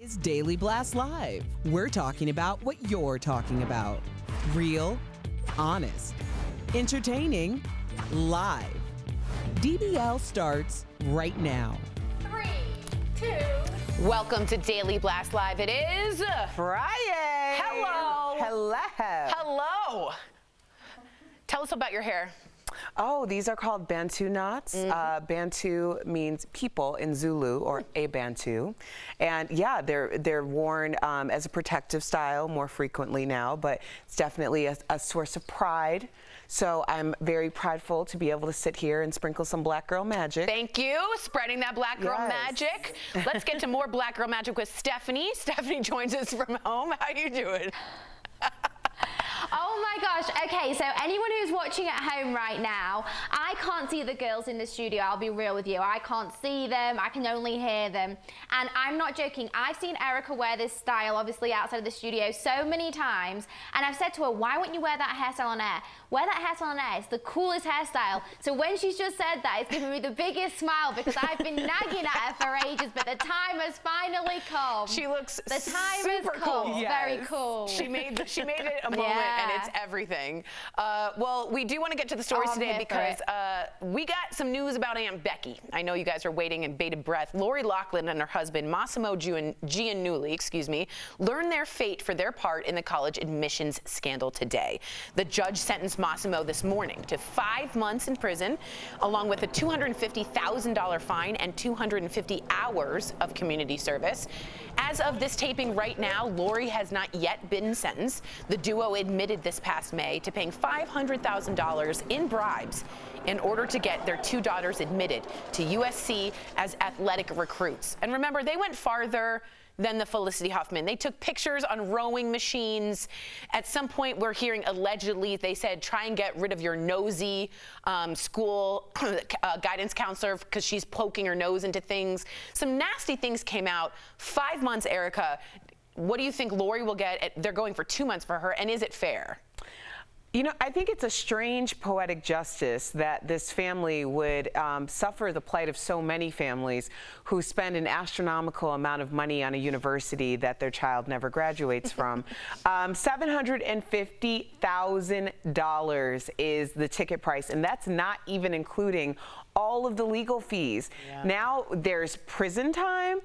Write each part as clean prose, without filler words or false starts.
It's Daily Blast Live. We're talking about what you're talking about. Real, honest, entertaining, live. DBL starts right now. 3, 2. Welcome to Daily Blast Live. It is Friday. Hello. Hello. Hello. Tell us about your hair. Oh, these are called Bantu Knots. Bantu means people in Zulu, or a Bantu. And yeah, they're worn as a protective style more frequently now, but it's definitely a source of pride. So I'm very prideful to be able to sit here and sprinkle some black girl magic. Thank you, spreading that black girl magic. Let's get to more black girl magic with Stephanie. Stephanie joins us from home. How you doing? Oh my gosh, okay, so anyone who's watching at home right now, I can't see the girls in the studio, I'll be real with you. I can't see them, I can only hear them. And I'm not joking, I've seen Erica wear this style, obviously outside of the studio, so many times, and I've said to her, why wouldn't you wear that hairstyle on air? Wear that hairstyle on air, it's the coolest hairstyle. So when she's just said that, it's given me the biggest smile because I've been nagging at her for ages, but the time has finally come. She looks the time super has come. cool. Yes. Very cool. She made it a moment, and it's everything. Well, we do want to get to the stories today because we got some news about Aunt Becky. I know you guys are waiting in bated breath. Lori Loughlin and her husband, Massimo Giannulli, learned their fate for their part in the college admissions scandal today. The judge sentenced Massimo this morning to 5 months in prison, along with a $250,000 fine and 250 hours of community service. As of this taping right now, Lori has not yet been sentenced. The duo admitted this past May to paying $500,000 in bribes in order to get their two daughters admitted to USC as athletic recruits. And remember, they went farther than the Felicity Huffman. They took pictures on rowing machines. At some point, we're hearing allegedly, they said, try and get rid of your nosy school guidance counselor because she's poking her nose into things. Some nasty things came out. 5 months, Erica. What do you think Lori will get? They're going for 2 months for her, and is it fair? You know, I think it's a strange poetic justice that this family would suffer the plight of so many families who spend an astronomical amount of money on a university that their child never graduates from. $750,000 is the ticket price, and that's not even including all of the legal fees. Yeah. Now there's prison time.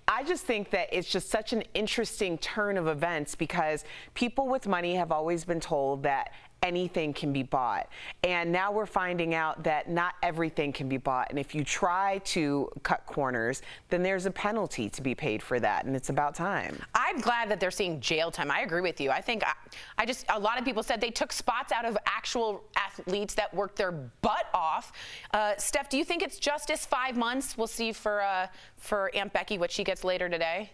I just think that it's just such an interesting turn of events because people with money have always been told that anything can be bought. And now we're finding out that not everything can be bought. And if you try to cut corners, then there's a penalty to be paid for that. And it's about time. I'm glad that they're seeing jail time. I agree with you. I think a lot of people said they took spots out of actual athletes that worked their butt off. Steph, do you think it's justice? 5 months? We'll see for Aunt Becky what she gets later today.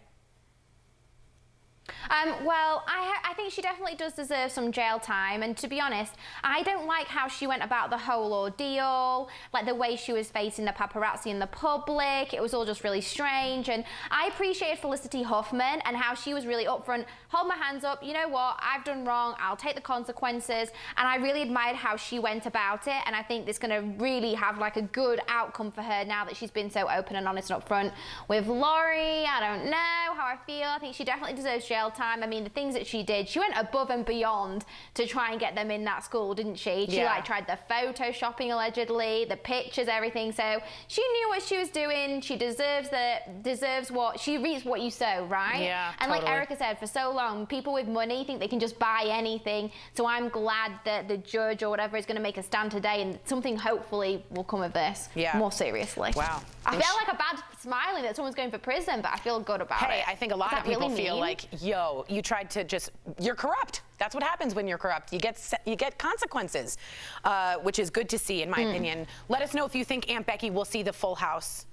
Well, I think she definitely does deserve some jail time, and to be honest, I don't like how she went about the whole ordeal, like the way she was facing the paparazzi in the public. It was all just really strange, and I appreciated Felicity Huffman and how she was really upfront. Hold my hands up, you know what, I've done wrong, I'll take the consequences, and I really admired how she went about it, and I think this is going to really have like a good outcome for her now that she's been so open and honest and upfront. With Lori, I don't know how I feel. I think she definitely deserves jail time. I mean, the things that she did, she went above and beyond to try and get them in that school, didn't she? She tried the photoshopping allegedly, the pictures, everything. So she knew what she was doing. She deserves what she reaps what you sow, right? Yeah, and totally. like Erica said, for so long, people with money think they can just buy anything. So I'm glad that the judge or whatever is going to make a stand today, and something hopefully will come of this. Yeah. More seriously. Wow. I feel like a bad smiling that someone's going for prison, but I feel good about it. Hey, I think a lot of people feel like, yo, you tried to you're corrupt. That's what happens when you're corrupt. You get consequences, which is good to see, in my opinion. Let us know if you think Aunt Becky will see the full house,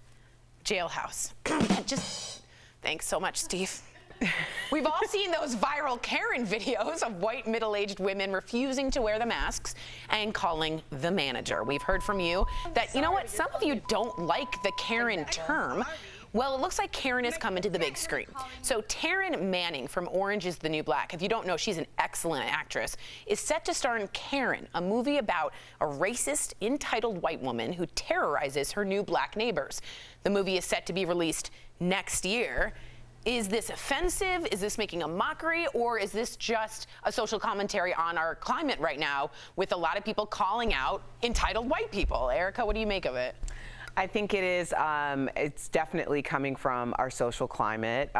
jailhouse. Thanks so much, Steve. We've all seen those viral Karen videos of white middle-aged women refusing to wear the masks and calling the manager. We've heard from you that, you know what, some of you don't like the Karen term. Well, it looks like Karen is coming to the big screen. So Taryn Manning from Orange is the New Black, if you don't know, she's an excellent actress, is set to star in Karen, a movie about a racist, entitled white woman who terrorizes her new black neighbors. The movie is set to be released next year. Is this offensive? Is this making a mockery? Or is this just a social commentary on our climate right now with a lot of people calling out entitled white people? Erica, what do you make of it? I think it is, it's definitely coming from our social climate.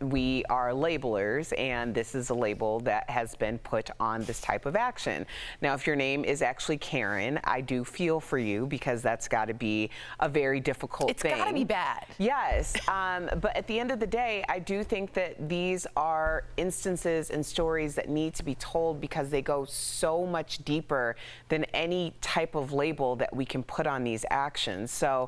We are labelers, and this is a label that has been put on this type of action. Now, if your name is actually Karen, I do feel for you, because that's got to be a very difficult thing. It's got to be bad. Yes, but at the end of the day, I do think that these are instances and stories that need to be told, because they go so much deeper than any type of label that we can put on these actions. So,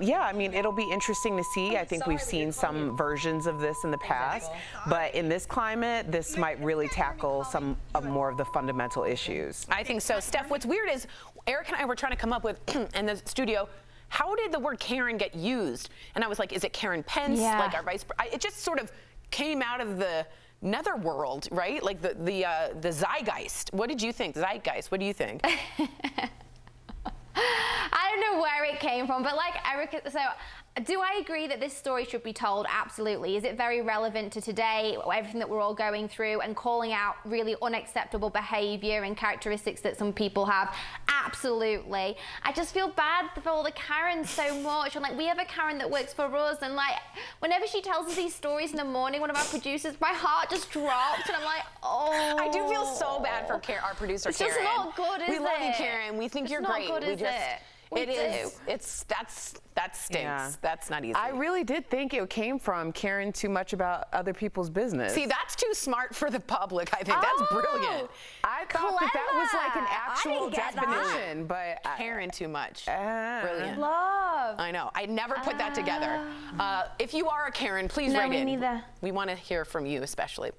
yeah, I mean, it'll be interesting to see. I think we've seen some versions of this in the past, but in this climate, this might really tackle some of more of the fundamental issues. I think so. Steph, what's weird is Eric and I were trying to come up with in the studio, how did the word Karen get used? And I was like, is it Karen Pence? Yeah. Like our vice? It just sort of came out of the netherworld, right? Like the zeitgeist. What did you think? Zeitgeist. What do you think? I don't know where it came from, but like Erica, so do I agree that this story should be told? Absolutely. Is it very relevant to today, everything that we're all going through, and calling out really unacceptable behavior and characteristics that some people have? Absolutely. I just feel bad for all the Karens so much, and like we have a Karen that works for us, and like whenever she tells us these stories in the morning, one of our producers, my heart just drops, and I'm like, oh. I do feel so bad for our producer, it's Karen. It's just not good, is it? We love you, Karen. We think you're great. It's not good, is it? It is. That stinks. Yeah. That's not easy. I really did think it came from caring too much about other people's business. See, that's too smart for the public, I think. That's brilliant. I thought that was like an actual definition, but Caring too much. Brilliant. Love. I know. I never put that together. If you are a Karen, please No, write me in. neither. We want to hear from you, especially.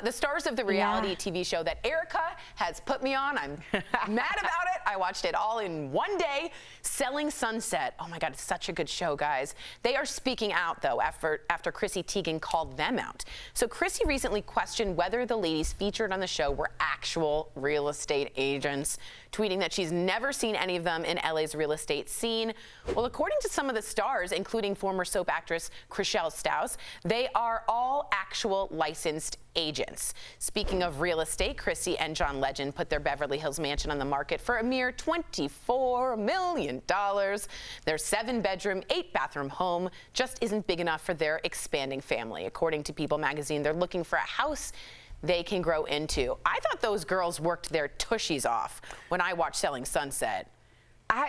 The stars of the reality TV show that Erica has put me on. I'm mad about it. I watched it all in one day. Selling Sunset. Oh my God, it's such a good show, guys. They are speaking out, though, after Chrissy Teigen called them out. So Chrissy recently questioned whether the ladies featured on the show were actual real estate agents, tweeting that she's never seen any of them in LA's real estate scene. Well, according to some of the stars, including former soap actress Chriselle Staus, they are all actual licensed agents. Speaking of real estate, Chrissy and John Legend put their Beverly Hills mansion on the market for a mere $24 million. Their 7-bedroom, 8-bathroom home just isn't big enough for their expanding family. According to People magazine, they're looking for a house they can grow into. I thought those girls worked their tushies off when I watched Selling Sunset.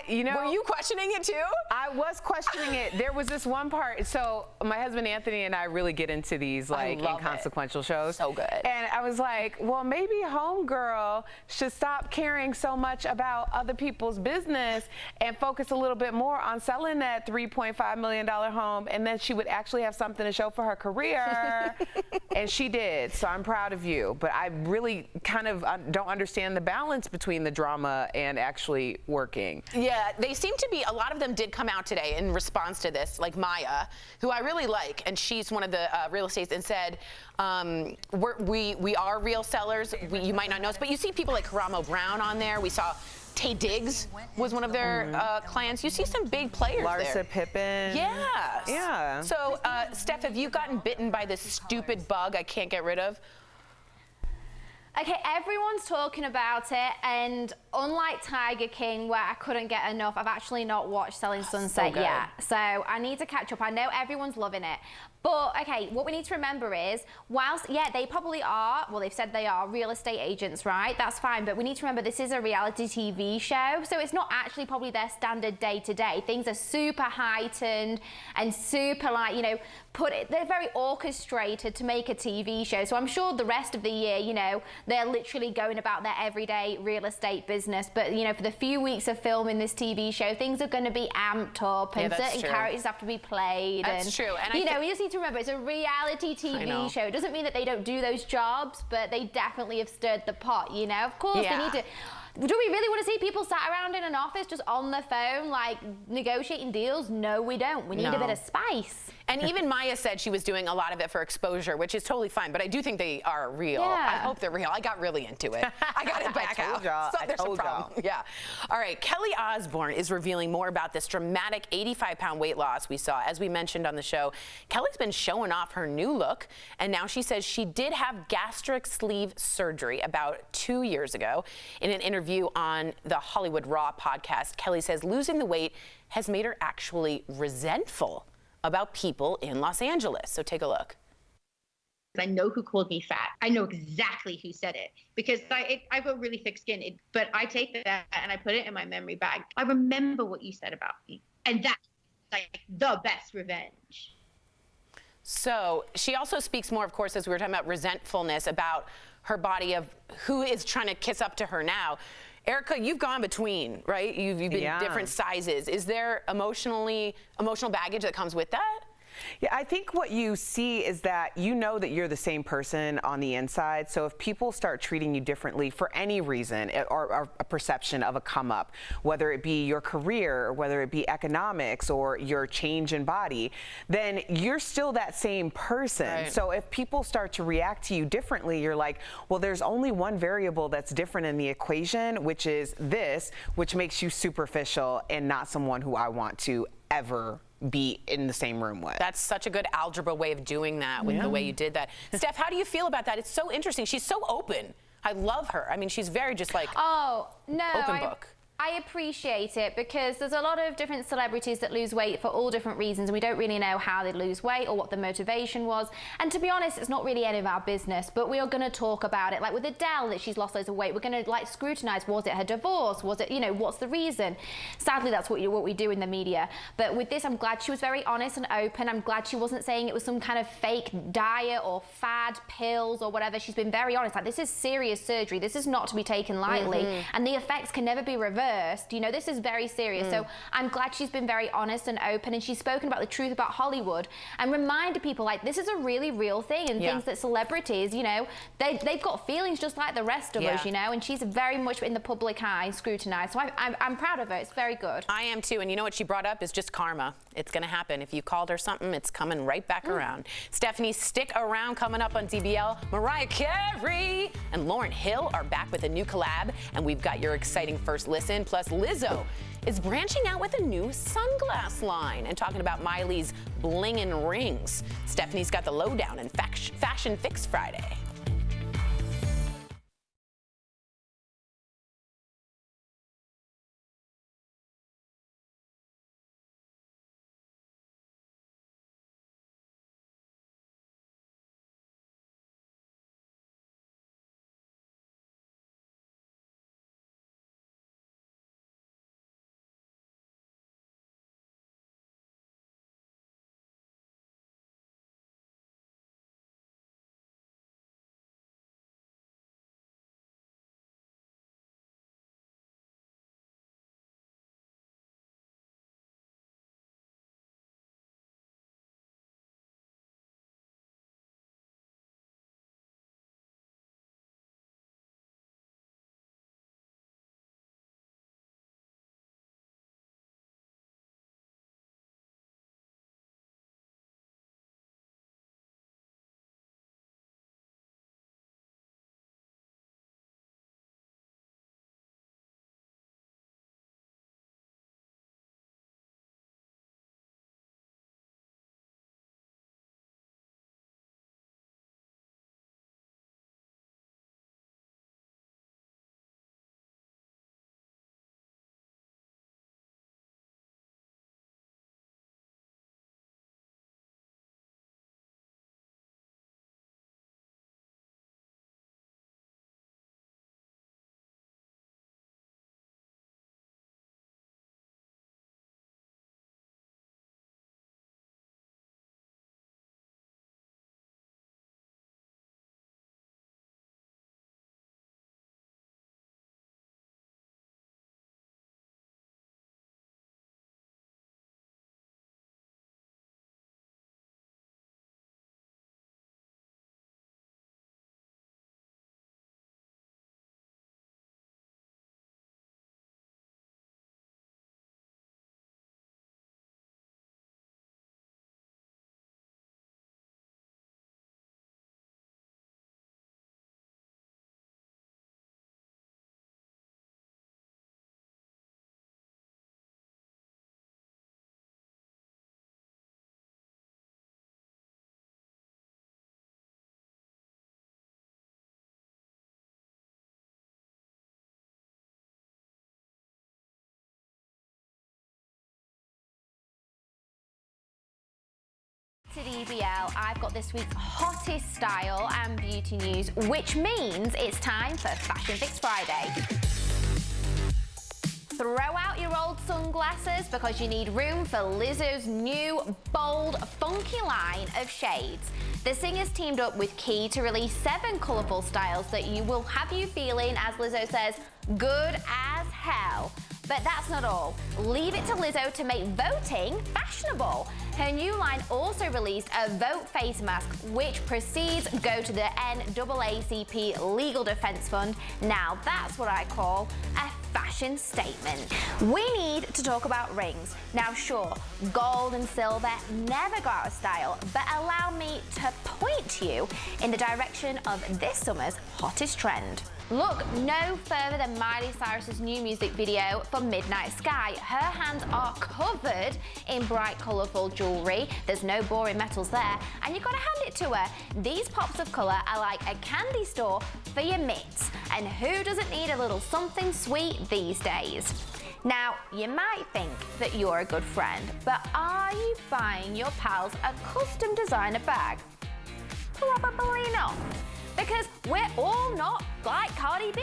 You know, were you questioning it too? I was questioning it. There was this one part. So my husband Anthony and I really get into these like inconsequential shows. So good. And I was like, well, maybe Homegirl should stop caring so much about other people's business and focus a little bit more on selling that $3.5 million home, and then she would actually have something to show for her career. And she did. So I'm proud of you. But I really kind of don't understand the balance between the drama and actually working. Yeah, they seem to be, a lot of them did come out today in response to this, like Maya, who I really like, and she's one of the real estates, and said, we are real sellers. You might not know us, but you see people like Karamo Brown on there. We saw Tay Diggs was one of their clients. You see some big players Larsa there. Pippen. Yes. Yeah. So, Steph, have you gotten bitten by this stupid bug I can't get rid of? Okay, everyone's talking about it, and unlike Tiger King, where I couldn't get enough, I've actually not watched Selling Sunset yet. So I need to catch up. I know everyone's loving it. But, okay, what we need to remember is, whilst, yeah, they probably are, well, they've said they are real estate agents, right? That's fine, but we need to remember this is a reality TV show, so it's not actually probably their standard day-to-day. Things are super heightened and super, like, you know, they're very orchestrated to make a TV show. So I'm sure the rest of the year, you know, they're literally going about their everyday real estate business. But, you know, for the few weeks of filming this TV show, things are going to be amped up, and certain characters have to be played. That's true. And you know, we just need to remember it's a reality TV show. It doesn't mean that they don't do those jobs, but they definitely have stirred the pot, you know? Of course, they need to. Do we really want to see people sat around in an office just on their phone, like negotiating deals? No, we don't. We need a bit of spice. And even Maya said she was doing a lot of it for exposure, which is totally fine. But I do think they are real. Yeah. I hope they're real. I got really into it. I got it back out. So there's a problem. Yeah. All right. Kelly Osbourne is revealing more about this dramatic 85-pound weight loss we saw. As we mentioned on the show, Kelly's been showing off her new look, and now she says she did have gastric sleeve surgery about 2 years ago. In an interview on the Hollywood Raw podcast, Kelly says losing the weight has made her actually resentful about people in Los Angeles. So take a look. I know who called me fat. I know exactly who said it because I've got really thick skin. But I take that and I put it in my memory bag. I remember what you said about me. And that's like the best revenge. So she also speaks more, of course, as we were talking about resentfulness about her body of who is trying to kiss up to her now. Erica, you've gone between, right? You've been different sizes. Is there emotional baggage that comes with that? Yeah, I think what you see is that you know that you're the same person on the inside. So if people start treating you differently for any reason or a perception of a come up, whether it be your career, or whether it be economics or your change in body, then you're still that same person. Right. So if people start to react to you differently, you're like, well, there's only one variable that's different in the equation, which is this, which makes you superficial and not someone who I want to ever be in the same room with. That's such a good algebra way of doing that with the way you did that. Steph, how do you feel about that? It's so interesting. She's so open. I love her. I mean, she's very just like open book. I appreciate it because there's a lot of different celebrities that lose weight for all different reasons and we don't really know how they lose weight or what the motivation was. And to be honest, it's not really any of our business, but we are going to talk about it. Like with Adele, that she's lost loads of weight, we're going to like scrutinize, was it her divorce? Was it, you know, what's the reason? Sadly, that's what we do in the media. But with this, I'm glad she was very honest and open. I'm glad she wasn't saying it was some kind of fake diet or fad pills or whatever. She's been very honest. Like, this is serious surgery. This is not to be taken lightly. And the effects can never be reversed. You know, this is very serious. So I'm glad she's been very honest and open and she's spoken about the truth about Hollywood and reminded people like this is a really real thing and things that celebrities, you know, they've got feelings just like the rest of us, you know, and she's very much in the public eye, scrutinized. So I'm proud of her. It's very good. I am too. And you know what she brought up is just karma. It's going to happen. If you called her something, it's coming right back around. Stephanie, stick around. Coming up on DBL, Mariah Carey and Lauryn Hill are back with a new collab and we've got your exciting first listen. Plus, Lizzo is branching out with a new sunglass line and talking about Miley's blingin' rings. Stephanie's got the lowdown in Fashion Fix Friday. DBL, I've got this week's hottest style and beauty news, which means it's time for Fashion Fix Friday. Throw out your old sunglasses because you need room for Lizzo's new, bold, funky line of shades. The singer's teamed up with Key to release 7 colourful styles that will have you feeling, as Lizzo says, good as hell. But that's not all. Leave it to Lizzo to make voting fashionable. Her new line also released a Vote face mask, which proceeds go to the NAACP Legal Defense Fund. Now that's what I call a fashion statement. We need to talk about rings. Now sure, gold and silver never go out of style, but allow me to point you in the direction of this summer's hottest trend. Look no further than Miley Cyrus's new music video for Midnight Sky. Her hands are covered in bright, colourful jewellery. There's no boring metals there, and you've got to hand it to her. These pops of colour are like a candy store for your mitts. And who doesn't need a little something sweet these days? Now, you might think that you're a good friend, but are you buying your pals a custom designer bag? Probably not. Because we're all not like Cardi B.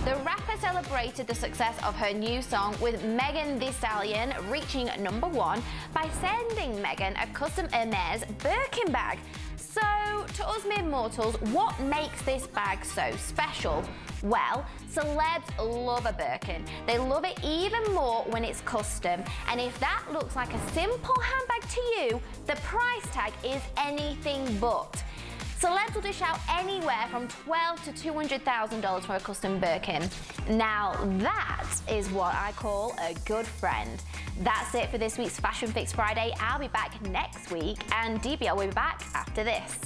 The rapper celebrated the success of her new song with Megan Thee Stallion reaching #1 by sending Megan a custom Hermes Birkin bag. So, to us mere mortals, what makes this bag so special? Well, celebs love a Birkin. They love it even more when it's custom. And if that looks like a simple handbag to you, the price tag is anything but. Celebs will dish out anywhere from $12,000 to $200,000 for a custom Birkin. Now that is what I call a good friend. That's it for this week's Fashion Fix Friday. I'll be back next week, and DBL will be back after this.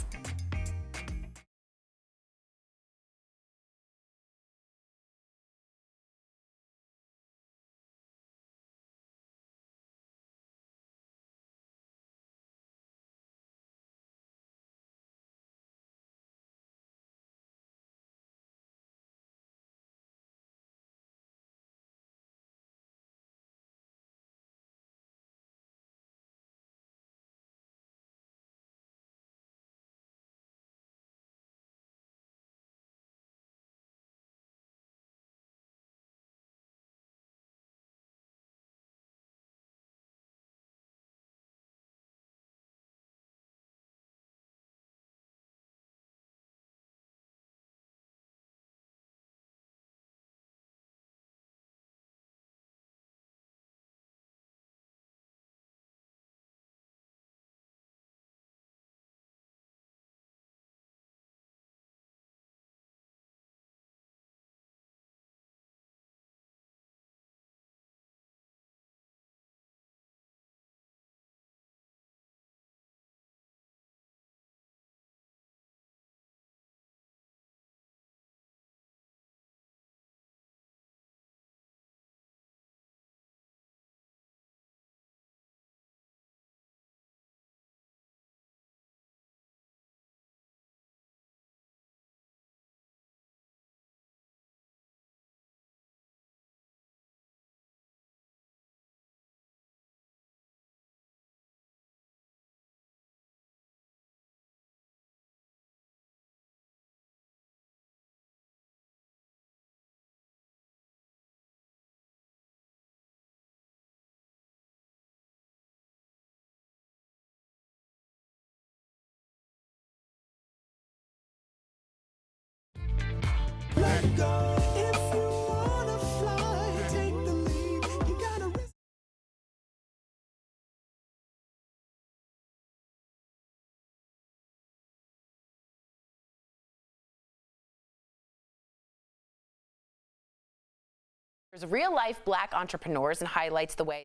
Let go. If you wanna fly, take the lead. You gotta risk. There's real-life Black entrepreneurs and highlights the way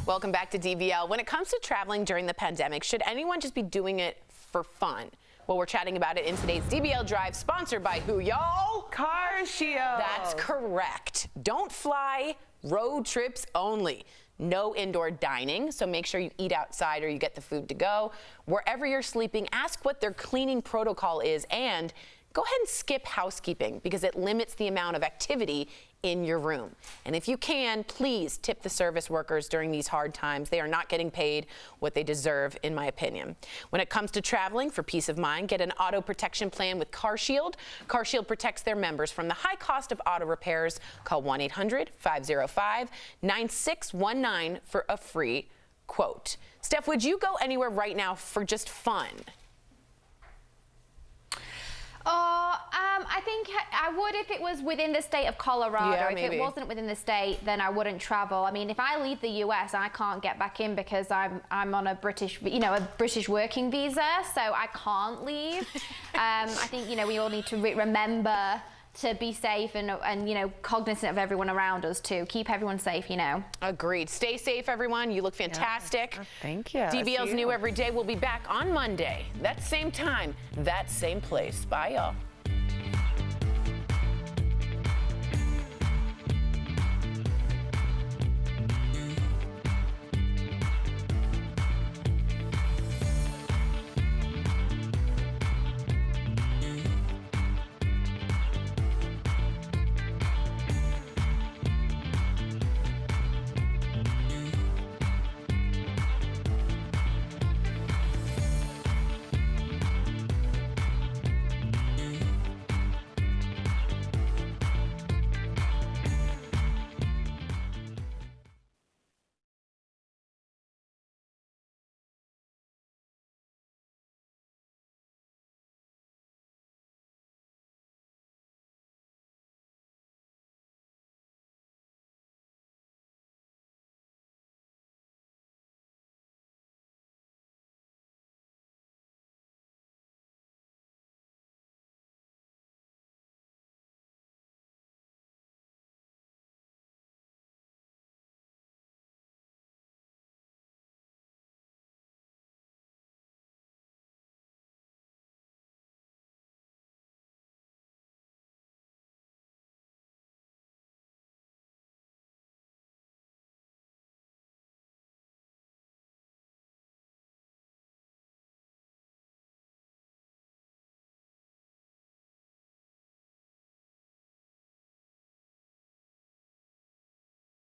Welcome back to DBL. When it comes to traveling during the pandemic, should anyone just be doing it for fun? Well, we're chatting about it in today's DBL Drive, sponsored by who, y'all? Car Shield. That's correct. Don't fly, road trips only. No indoor dining, so make sure you eat outside or you get the food to go. Wherever you're sleeping, ask what their cleaning protocol is, and go ahead and skip housekeeping because it limits the amount of activity in your room. And if you can, please tip the service workers during these hard times. They are not getting paid what they deserve, in my opinion. When it comes to traveling, for peace of mind, get an auto protection plan with Car Shield. Car Shield protects their members from the high cost of auto repairs. Call 1-800-505-9619 for a free quote. Steph, would you go anywhere right now for just fun? I think I would if it was within the state of Colorado. Yeah, if maybe. it wasn't within the state, then I wouldn't travel. I mean, if I leave the US, I can't get back in because I'm on a British working visa, so I can't leave. I think, we all need to remember to be safe and cognizant of everyone around us too. Keep everyone safe, Agreed. Stay safe, everyone. You look fantastic. Thank you. DBL's New Every Day will be back on Monday. That same time, that same place. Bye, y'all.